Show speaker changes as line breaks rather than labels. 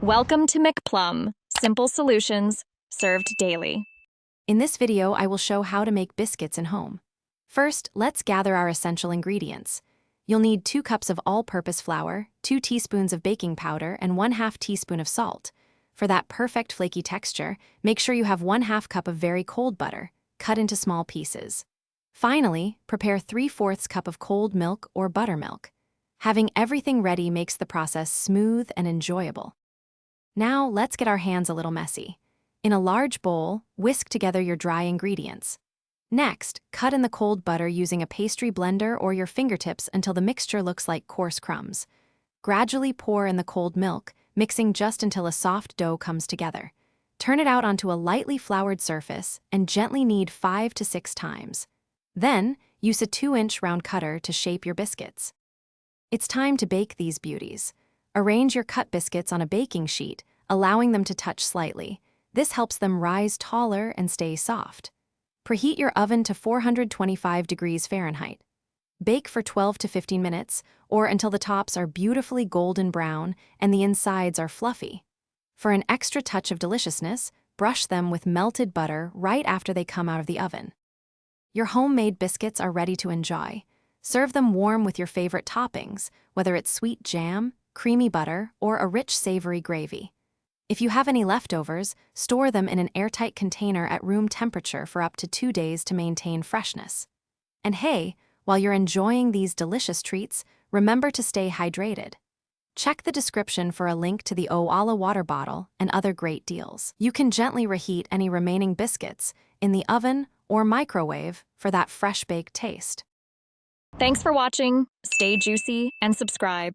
Welcome to McPlum, simple solutions served daily.
In this video, I will show how to make biscuits in home. First, let's gather our essential ingredients. You'll need 2 cups of all-purpose flour, 2 teaspoons of baking powder, and 1/2 teaspoon of salt. For that perfect flaky texture, make sure you have 1/2 cup of very cold butter, cut into small pieces. Finally, prepare 3/4 cup of cold milk or buttermilk. Having everything ready makes the process smooth and enjoyable. Now, let's get our hands a little messy. In a large bowl, whisk together your dry ingredients. Next, cut in the cold butter using a pastry blender or your fingertips until the mixture looks like coarse crumbs. Gradually pour in the cold milk, mixing just until a soft dough comes together. Turn it out onto a lightly floured surface and gently knead 5 to 6 times. Then, use a 2-inch round cutter to shape your biscuits. It's time to bake these beauties. Arrange your cut biscuits on a baking sheet, allowing them to touch slightly. This helps them rise taller and stay soft. Preheat your oven to 425 degrees Fahrenheit. Bake for 12 to 15 minutes, or until the tops are beautifully golden brown and the insides are fluffy. For an extra touch of deliciousness, brush them with melted butter right after they come out of the oven. Your homemade biscuits are ready to enjoy. Serve them warm with your favorite toppings, whether it's sweet jam, creamy butter, or a rich savory gravy. If you have any leftovers, store them in an airtight container at room temperature for up to 2 days to maintain freshness. And hey, while you're enjoying these delicious treats, remember to stay hydrated. Check the description for a link to the Oala water bottle and other great deals. You can gently reheat any remaining biscuits in the oven or microwave for that fresh baked taste.
Thanks for watching. Stay juicy and subscribe.